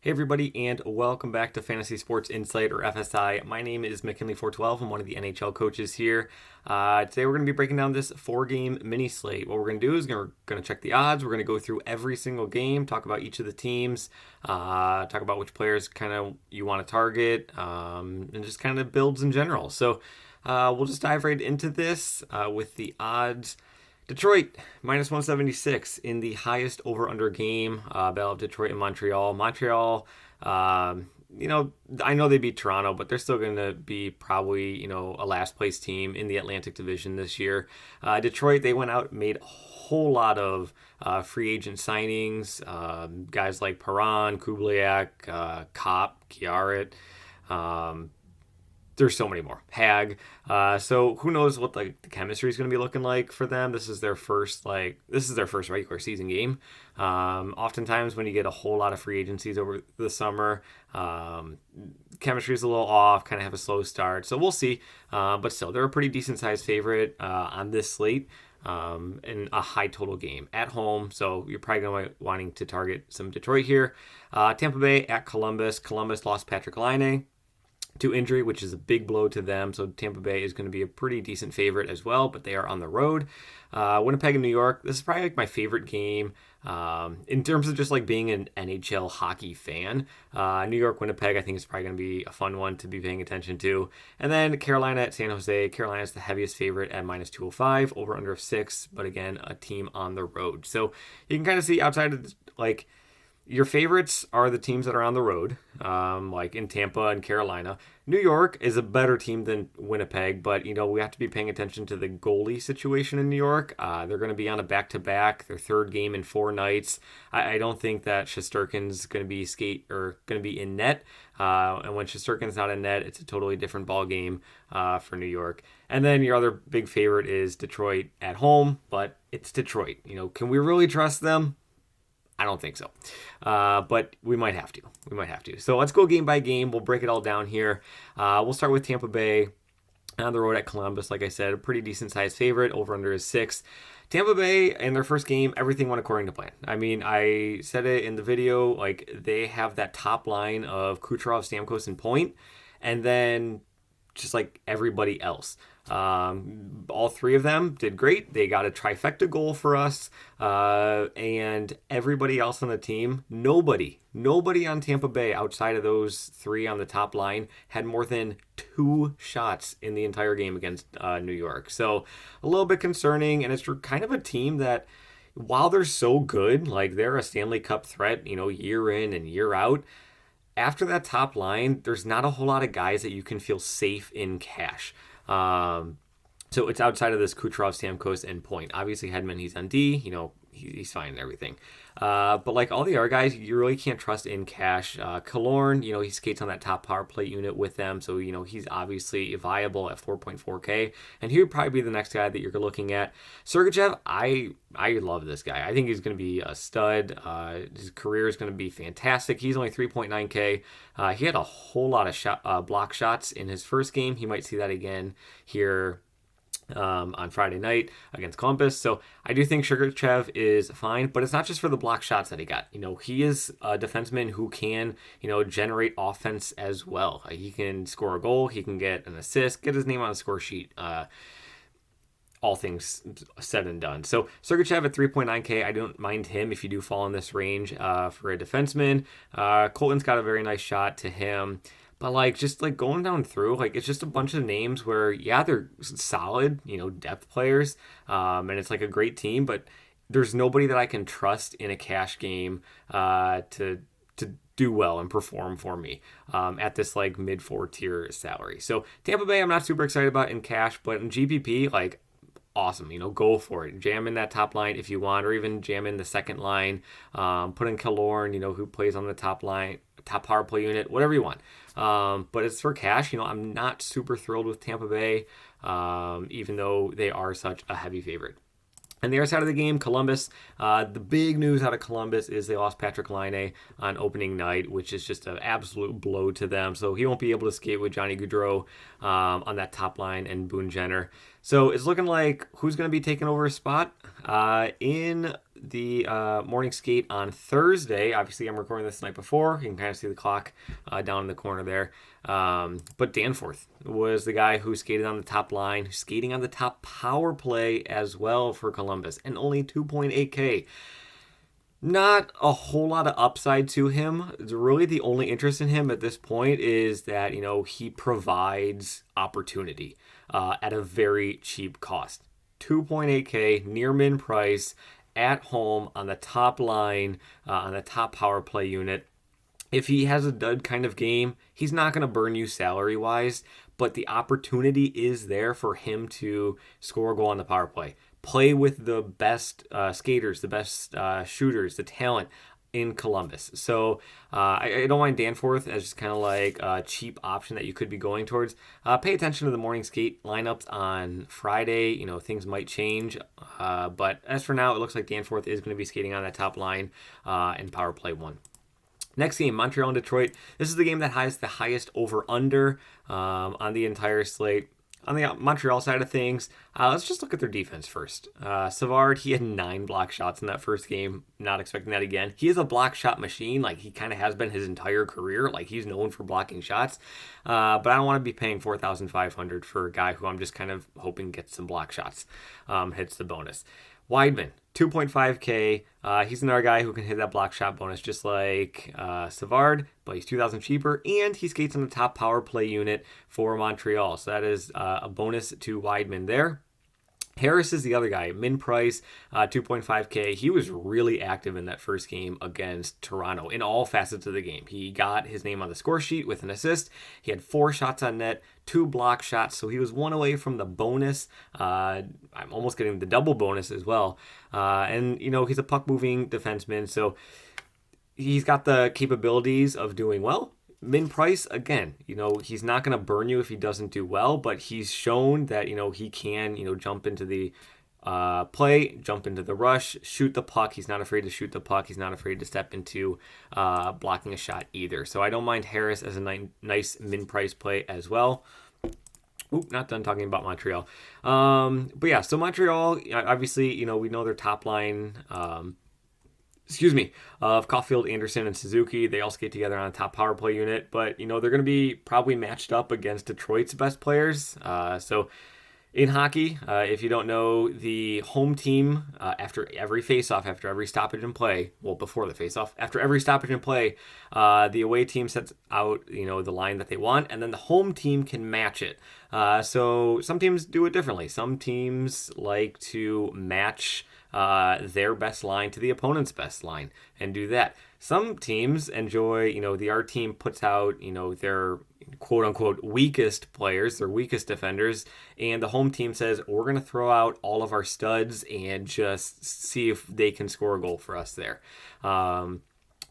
Hey everybody, and welcome back to Fantasy Sports Insight, or FSI. My name is McKinley412. I'm one of the NHL coaches here. Today we're going to be breaking down this 4-game mini slate. What we're going to do is we're going to check the odds. We're going to go through every single game, talk about each of the teams, talk about which players kind of you want to target, and just kind of builds in general. So we'll just dive right into this with the odds. Detroit, minus 176 in the highest over-under game, battle of Detroit and Montreal. Montreal, I know they beat Toronto, but they're still going to be probably, a last-place team in the Atlantic Division this year. Detroit, they went out and made a whole lot of free agent signings, guys like Perron, Kubliak, Kopp, Chiarot, there's so many more. Hag. So who knows what the chemistry is going to be looking like for them. This is their first regular season game. Oftentimes when you get a whole lot of free agencies over the summer, chemistry is a little off, kind of have a slow start. So we'll see. But still, they're a pretty decent sized favorite on this slate. In a high total game at home. So you're probably going to be wanting to target some Detroit here. Tampa Bay at Columbus. Columbus lost Patrick Laine to injury, which is a big blow to them. So Tampa Bay is going to be a pretty decent favorite as well, but they are on the road. Winnipeg and New York, this is probably like my favorite game in terms of just like being an NHL hockey fan. New York, Winnipeg, I think is probably going to be a fun one to be paying attention to. And then Carolina at San Jose. Carolina is the heaviest favorite at minus 205, over under of 6, but again, a team on the road. So you can kind of see outside of like your favorites are the teams that are on the road, like in Tampa and Carolina. New York is a better team than Winnipeg, but, we have to be paying attention to the goalie situation in New York. They're going to be on a back-to-back, their third game in 4 nights. I don't think that Shesterkin's going to be in net. And when Shesterkin's not in net, it's a totally different ball game for New York. And then your other big favorite is Detroit at home, but it's Detroit. Can we really trust them? I don't think so. But we might have to. So let's go game by game. We'll break it all down here. We'll start with Tampa Bay on the road at Columbus. Like I said, a pretty decent sized favorite. Over under is 6. Tampa Bay, in their first game, everything went according to plan. I mean, I said it in the video, like they have that top line of Kucherov, Stamkos, and Point. And then just like everybody else. All 3 of them did great. They got a trifecta goal for us. And everybody else on the team, nobody on Tampa Bay outside of those 3 on the top line had more than 2 shots in the entire game against New York. So a little bit concerning. And it's kind of a team that, while they're so good, like they're a Stanley Cup threat, year in and year out, after that top line, there's not a whole lot of guys that you can feel safe in cash. So it's outside of this Kucherov, Stamkos, and Point. Obviously, Hedman, he's on D. He's fine and everything. But like all the other guys, you really can't trust in cash. Killorn, he skates on that top power play unit with them. So, he's obviously viable at 4.4K. And he would probably be the next guy that you're looking at. Sergachev, I love this guy. I think he's going to be a stud. His career is going to be fantastic. He's only 3.9K. He had a whole lot of block shots in his first game. He might see that again here on Friday night against Columbus. So I do think Sergachev is fine, but it's not just for the block shots that he got. He is a defenseman who can, generate offense as well. He can score a goal. He can get an assist, get his name on the score sheet. All things said and done. So Sergachev at 3.9K, I don't mind him if you do fall in this range for a defenseman. Colton's got a very nice shot to him. But just going down through, it's just a bunch of names where, yeah, they're solid, depth players, and it's a great team, but there's nobody that I can trust in a cash game to do well and perform for me at this mid 4 tier salary. So Tampa Bay, I'm not super excited about in cash, but in GPP, awesome, go for it. Jam in that top line if you want, or even jam in the second line. Put in Killorn, who plays on the top line, top power play unit, whatever you want. But it's for cash. I'm not super thrilled with Tampa Bay, even though they are such a heavy favorite. And the other side of the game, Columbus. The big news out of Columbus is they lost Patrick Laine on opening night, which is just an absolute blow to them. So he won't be able to skate with Johnny Gaudreau on that top line and Boone Jenner. So it's looking like who's going to be taking over his spot in the morning skate on Thursday. Obviously, I'm recording this the night before. You can kind of see the clock down in the corner there. But Danforth was the guy who skated on the top line, skating on the top power play as well for Columbus, and only 2.8K. Not a whole lot of upside to him. Really, the only interest in him at this point is that, he provides opportunity at a very cheap cost. 2.8K, near min price, at home, on the top line, on the top power play unit. If he has a dud kind of game, he's not going to burn you salary-wise, but the opportunity is there for him to score a goal on the power play. Play with the best skaters, the best shooters, the talent in Columbus. So I don't mind Danforth as just kind of like a cheap option that you could be going towards. Pay attention to the morning skate lineups on Friday. Things might change. But as for now, it looks like Danforth is going to be skating on that top line in power play 1. Next game, Montreal and Detroit. This is the game that has the highest over-under on the entire slate. On the Montreal side of things, let's just look at their defense first. Savard, he had 9 block shots in that first game. Not expecting that again. He is a block shot machine. Like, he kind of has been his entire career. Like, he's known for blocking shots. But I don't want to be paying $4,500 for a guy who I'm just kind of hoping gets some block shots. Hits the bonus. Weidman, 2.5K. He's another guy who can hit that block shot bonus just like Savard, but he's $2,000 cheaper, and he skates on the top power play unit for Montreal. So that is a bonus to Weidman there. Harris is the other guy, min price, 2.5K. He was really active in that first game against Toronto in all facets of the game. He got his name on the score sheet with an assist. He had 4 shots on net, 2 block shots, so he was 1 away from the bonus. I'm almost getting the double bonus as well. And he's a puck-moving defenseman, so he's got the capabilities of doing well. Min price, again, he's not going to burn you if he doesn't do well, but he's shown that, he can, jump into the play, jump into the rush, shoot the puck. He's not afraid to shoot the puck. He's not afraid to step into blocking a shot either. So I don't mind Harris as a nice min price play as well. Oop, not done talking about Montreal. But yeah, so Montreal, obviously, we know their top line, of Caulfield, Anderson, and Suzuki. They all skate together on a top power play unit, but, they're going to be probably matched up against Detroit's best players. So in hockey, if you don't know, the home team, after every faceoff, after every stoppage in play, before the faceoff, after every stoppage in play, the away team sets out, the line that they want, and then the home team can match it. So some teams do it differently. Some teams like to match their best line to the opponent's best line and do that. Some teams enjoy, the our team puts out, their quote unquote weakest players, their weakest defenders, and the home team says, we're going to throw out all of our studs and just see if they can score a goal for us there.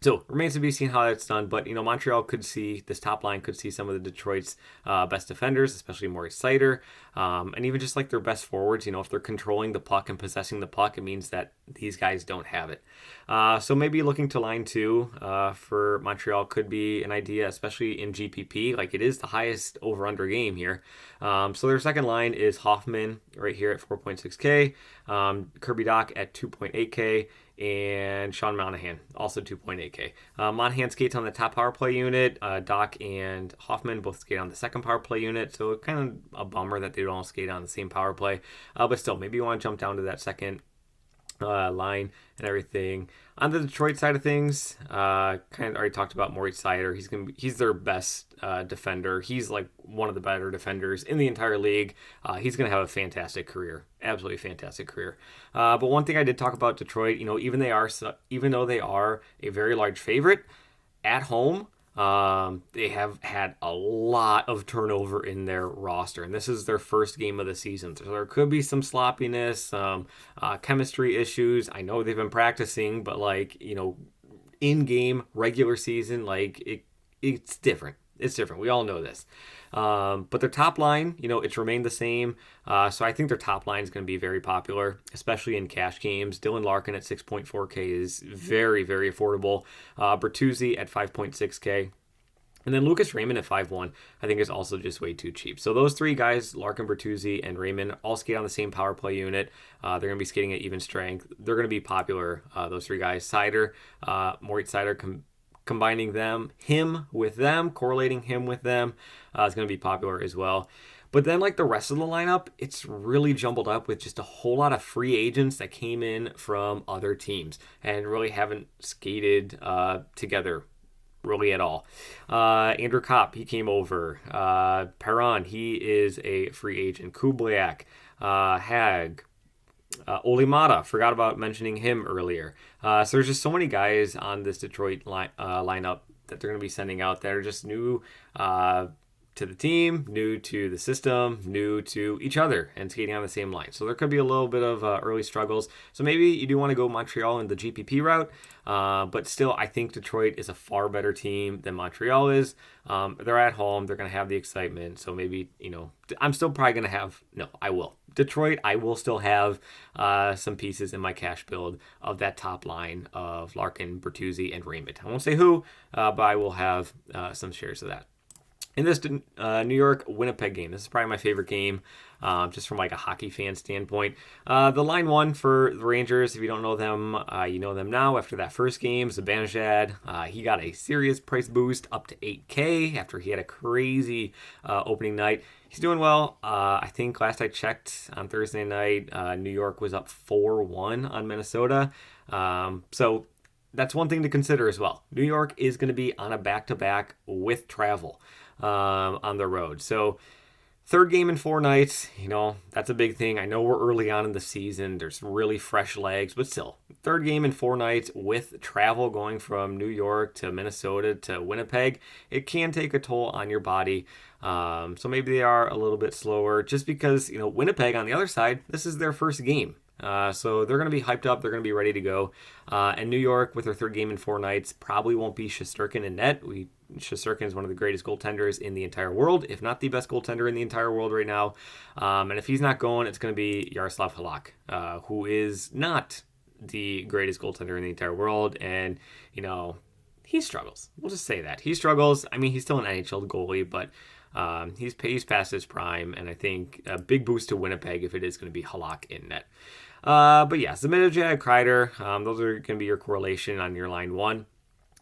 So remains to be seen how that's done, but Montreal could see, this top line could see some of the Detroit's best defenders, especially Maurice Seider, and even just like their best forwards. If they're controlling the puck and possessing the puck, it means that these guys don't have it. So maybe looking to line 2 for Montreal could be an idea, especially in GPP. Like, it is the highest over-under game here. So their second line is Hoffman right here at 4.6K, Kirby Dach at 2.8K, and Sean Monahan, also 2.8K. Monahan skates on the top power play unit. Dach and Hoffman both skate on the second power play unit, so kind of a bummer that they don't skate on the same power play. But still, maybe you want to jump down to that second line and everything. On the Detroit side of things, kind of already talked about Moritz Seider. He's their best defender. He's like one of the better defenders in the entire league. He's going to have a fantastic career, absolutely fantastic career. But one thing I did talk about Detroit, even though they are a very large favorite at home, they have had a lot of turnover in their roster, and this is their first game of the season. So there could be some sloppiness, some chemistry issues. I know they've been practicing, but in-game, regular season, it's different. It's different. We all know this. But their top line, it's remained the same. So I think their top line is going to be very popular, especially in cash games. Dylan Larkin at 6.4K is very, very affordable. Bertuzzi at 5.6K And then Lucas Raymond at 5-1, I think is also just way too cheap. So those three guys, Larkin, Bertuzzi, and Raymond, all skate on the same power play unit. They're going to be skating at even strength. They're going to be popular, those three guys. Seider, Moritz Seider, combining him with them, correlating him with them, is going to be popular as well. But then, like the rest of the lineup, it's really jumbled up with just a whole lot of free agents that came in from other teams and really haven't skated together really at all. Andrew Kopp, he came over. Perron, he is a free agent. Kubliak, Hag, Olimata, forgot about mentioning him earlier. So there's just so many guys on this Detroit lineup that they're going to be sending out that are just new to the team, new to the system, new to each other, and skating on the same line. So there could be a little bit of early struggles. So maybe you do want to go Montreal in the GPP route, but still, I think Detroit is a far better team than Montreal is. They're at home. They're going to have the excitement. So maybe, I'm still probably going to have, I will. Detroit, I will still have some pieces in my cash build of that top line of Larkin, Bertuzzi, and Raymond. I won't say who, but I will have some shares of that. In this New York-Winnipeg game, this is probably my favorite game, just from like a hockey fan standpoint. The line one for the Rangers, if you don't know them, you know them now. After that first game, Zibanejad, he got a serious price boost up to $8K after he had a crazy opening night. He's doing well. I think last I checked on Thursday night, New York was up 4-1 on Minnesota. So that's one thing to consider as well. New York is going to be on a back-to-back with travel on the road. So third game in 4 nights, that's a big thing. I know we're early on in the season. There's really fresh legs, but still, third game in 4 nights with travel going from New York to Minnesota to Winnipeg, it can take a toll on your body. So maybe they are a little bit slower just because, Winnipeg on the other side, this is their first game. So they're going to be hyped up. They're going to be ready to go. And New York, with their third game in 4 nights, probably won't be Shesterkin in net. Shesterkin is one of the greatest goaltenders in the entire world, if not the best goaltender in the entire world right now. And if he's not going, it's going to be Yaroslav Halak, who is not the greatest goaltender in the entire world. And, he struggles. We'll just say that. He struggles. I mean, he's still an NHL goalie, but he's past his prime. And I think a big boost to Winnipeg if it is going to be Halak in net. But yeah, Zibanejad, Kreider, those are going to be your correlation on your line one.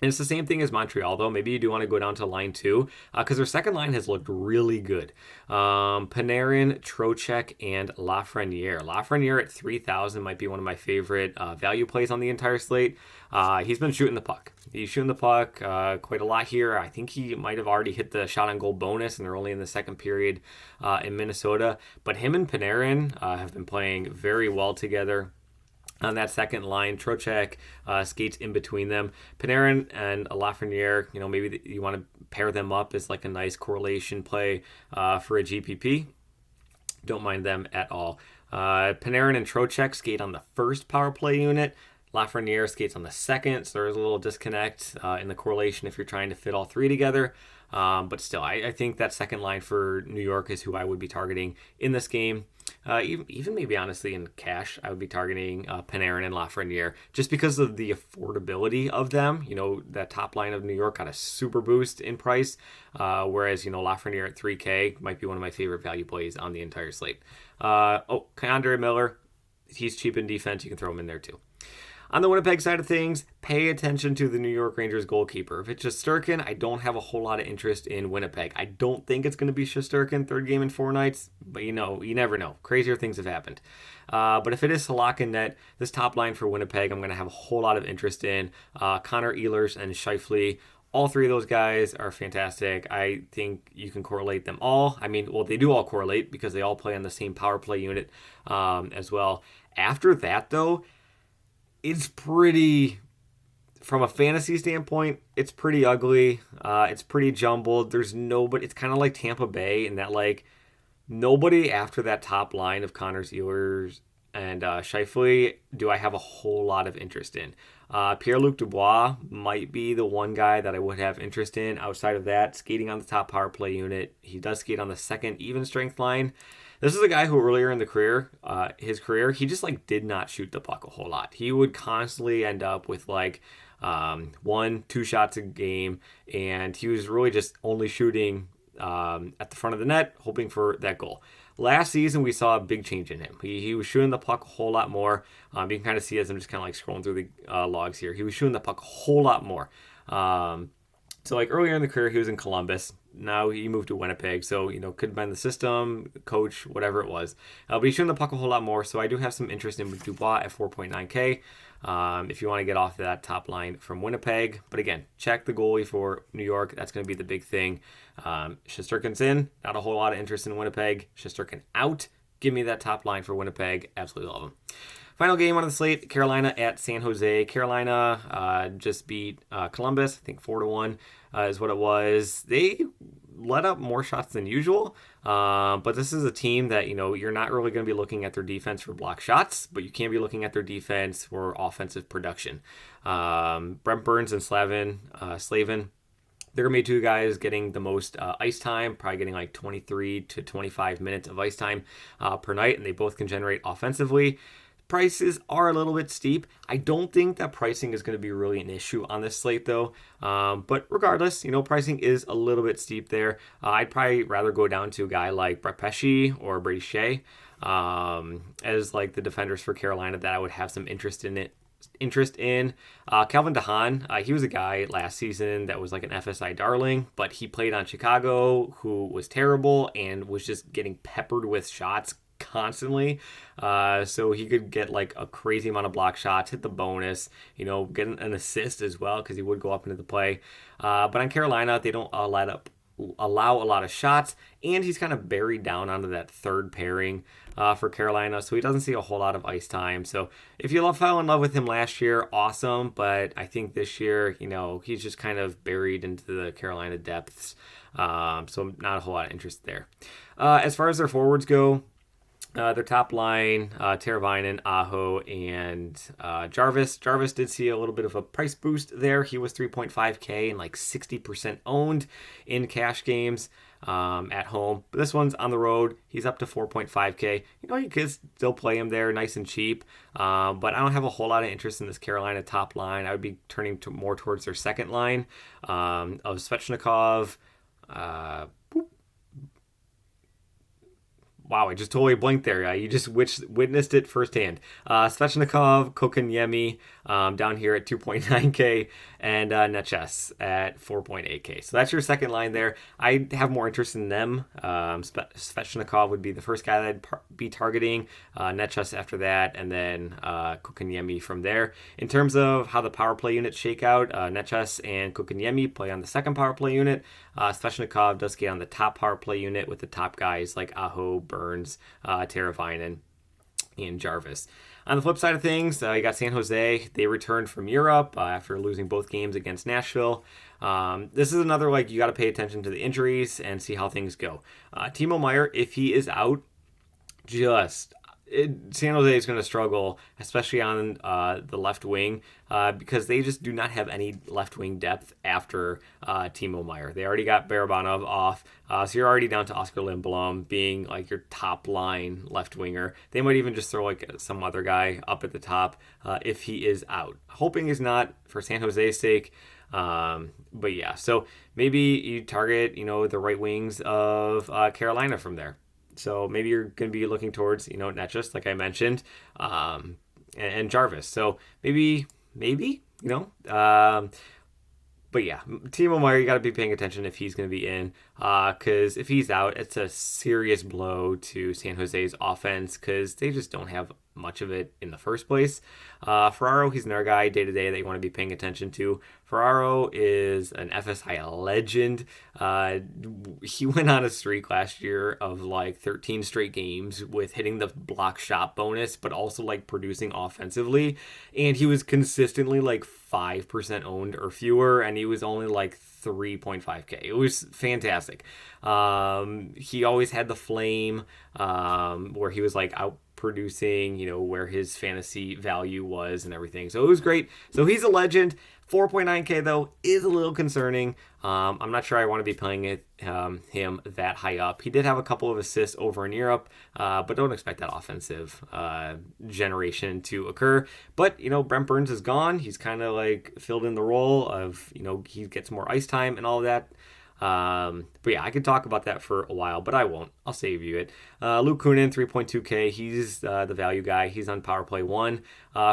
And it's the same thing as Montreal, though. Maybe you do want to go down to line 2 because their second line has looked really good. Panarin, Trocheck, and Lafreniere. Lafreniere at 3,000 might be one of my favorite value plays on the entire slate. He's been shooting the puck. He's shooting the puck quite a lot here. I think he might have already hit the shot on goal bonus, and they're only in the second period in Minnesota. But him and Panarin have been playing very well together. On that second line, Trocheck skates in between them. Panarin and Lafreniere, maybe you want to pair them up as like a nice correlation play for a GPP. Don't mind them at all. Panarin and Trocheck skate on the first power play unit. Lafreniere skates on the second, so there's a little disconnect in the correlation if you're trying to fit all three together. But still, I think that second line for New York is who I would be targeting in this game. Even maybe honestly in cash, I would be targeting Panarin and Lafreniere just because of the affordability of them. That top line of New York got a super boost in price, whereas Lafreniere at 3K might be one of my favorite value plays on the entire slate. K'Andre Miller, he's cheap in defense. You can throw him in there too. On the Winnipeg side of things, pay attention to the New York Rangers goalkeeper. If it's Shesterkin, I don't have a whole lot of interest in Winnipeg. I don't think it's going to be Shesterkin, third game in 4 nights, but you never know. Crazier things have happened. But if it is Halak in net, this top line for Winnipeg, I'm going to have a whole lot of interest in. Connor Ehlers and Scheifele. All three of those guys are fantastic. I think you can correlate them all. They do all correlate because they all play on the same power play unit as well. After that, though, it's pretty, from a fantasy standpoint, it's pretty ugly. It's pretty jumbled. There's nobody. It's kind of like Tampa Bay in that, like, nobody after that top line of Connor Ehlers and Scheifele do I have a whole lot of interest in. Pierre-Luc Dubois might be the one guy that I would have interest in. Outside of that, skating on the top power play unit. He does skate on the second even strength line. This is a guy who earlier in his career, he just did not shoot the puck a whole lot. He would constantly end up with 1, 2 shots a game, and he was really just only shooting at the front of the net, hoping for that goal. Last season, we saw a big change in him. He was shooting the puck a whole lot more. You can kind of see as I'm just kind of like scrolling through the logs here. He was shooting the puck a whole lot more. So like earlier in the career, he was in Columbus. Now he moved to Winnipeg. So, could have been the system, coach, whatever it was. But he's shooting the puck a whole lot more. So I do have some interest in Dubois at 4.9K. If you want to get off that top line from Winnipeg. But again, check the goalie for New York. That's going to be the big thing. Shesterkin's in. Not a whole lot of interest in Winnipeg. Shesterkin out. Give me that top line for Winnipeg. Absolutely love him. Final game on the slate, Carolina at San Jose. Carolina just beat Columbus, I think 4-1 is what it was. They let up more shots than usual, but this is a team that, you're not really going to be looking at their defense for block shots, but you can be looking at their defense for offensive production. Brent Burns and Slavin, they're going to be two guys getting the most ice time, probably getting like 23 to 25 minutes of ice time per night, and they both can generate offensively. Prices are a little bit steep. I don't think that pricing is going to be really an issue on this slate, though. But regardless, pricing is a little bit steep there. I'd probably rather go down to a guy like Brett Pesce or Brady Shea as like the defenders for Carolina that I would have some interest in. Calvin DeHaan, he was a guy last season that was like an FSI darling, but he played on Chicago, who was terrible and was just getting peppered with shots constantly, so he could get like a crazy amount of block shots, hit the bonus, get an assist as well because he would go up into the play. But on Carolina, they don't allow a lot of shots, and he's kind of buried down onto that third pairing for Carolina, so he doesn't see a whole lot of ice time. So if you fell in love with him last year, awesome, but I think this year, he's just kind of buried into the Carolina depths, so not a whole lot of interest there. As far as their forwards go, their top line, Teravainen, Aho, and Jarvis. Jarvis did see a little bit of a price boost there. He was 3.5K and like 60% owned in cash games at home. But this one's on the road. He's up to 4.5K. You could still play him there nice and cheap. But I don't have a whole lot of interest in this Carolina top line. I would be turning more towards their second line of Svechnikov, Wow, I just totally blinked there. You just witnessed it firsthand. Svechnikov, Kokaniemi down here at 2.9K, and Neches at 4.8K. So that's your second line there. I have more interest in them. Svechnikov would be the first guy that I'd be targeting. Neches after that, and then Kokaniemi from there. In terms of how the power play units shake out, Neches and Kokaniemi play on the second power play unit. Svechnikov does get on the top power play unit with the top guys like Aho, Burns, Teravainen, and Jarvis. On the flip side of things, you got San Jose. They returned from Europe after losing both games against Nashville. This is another, you got to pay attention to the injuries and see how things go. Timo Meier, if he is out, San Jose is going to struggle, especially on the left wing, because they just do not have any left wing depth after Timo Meier. They already got Barabanov off, so you're already down to Oscar Lindblom being your top line left winger. They might even just throw some other guy up at the top if he is out. Hoping is not for San Jose's sake. But yeah, so maybe you target the right wings of Carolina from there. So maybe you're going to be looking towards, Neches, like I mentioned, and Jarvis. So maybe, but yeah, Timo Meier, you got to be paying attention if he's going to be in, because if he's out, it's a serious blow to San Jose's offense, because they just don't have much of it in the first place. Ferraro, he's another guy day-to-day that you want to be paying attention to. Ferraro is an FSI legend. He went on a streak last year of 13 straight games with hitting the block shot bonus, but also producing offensively. And he was consistently 5% owned or fewer, and he was only 3.5K. It was fantastic. He always had the flame where he was out producing, where his fantasy value was and everything. So it was great. So he's a legend. 4.9K though is a little concerning. I'm not sure I want to be playing him that high up. He did have a couple of assists over in Europe, but don't expect that offensive generation to occur. But Brent Burns is gone. He's kind of like filled in the role of he gets more ice time and all of that. But yeah, I could talk about that for a while, but I won't. I'll save you it. Luke Kunin, 3.2K. He's the value guy. He's on power play 1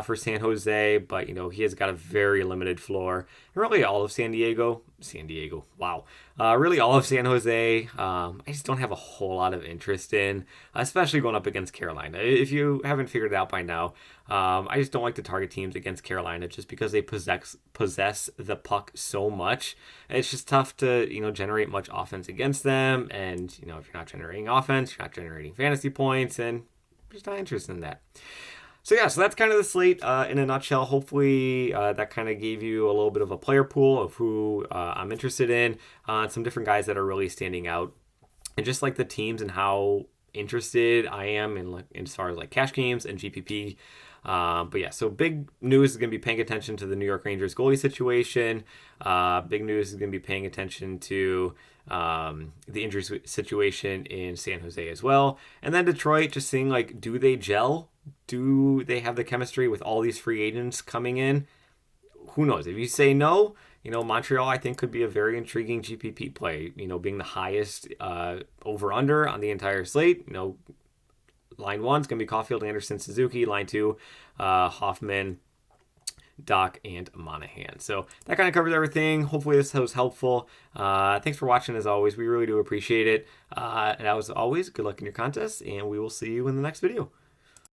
for San Jose, but he has got a very limited floor. And really all of San Diego, wow. Really all of San Jose, I just don't have a whole lot of interest in, especially going up against Carolina. If you haven't figured it out by now, I just don't like to target teams against Carolina just because they possess the puck so much. It's just tough to generate much offense against them, and if you're not generating offense, you're not generating fantasy points, and I'm just not interested in that. So that's kind of the slate in a nutshell. Hopefully that kind of gave you a little bit of a player pool of who I'm interested in, some different guys that are really standing out, and just like the teams and how interested I am in as far as like cash games and GPP. So big news is going to be paying attention to the New York Rangers goalie situation. Big news is going to be paying attention to the injury situation in San Jose as well. And then Detroit, just seeing do they gel? Do they have the chemistry with all these free agents coming in? Who knows? If you say no, Montreal I think could be a very intriguing GPP play. Being the highest over/under on the entire slate. Line 1 is going to be Caulfield, Anderson, Suzuki. Line 2, Hoffman, Doc, and Monahan. So that kind of covers everything. Hopefully this was helpful. Thanks for watching as always. We really do appreciate it. And as always, good luck in your contests, and we will see you in the next video.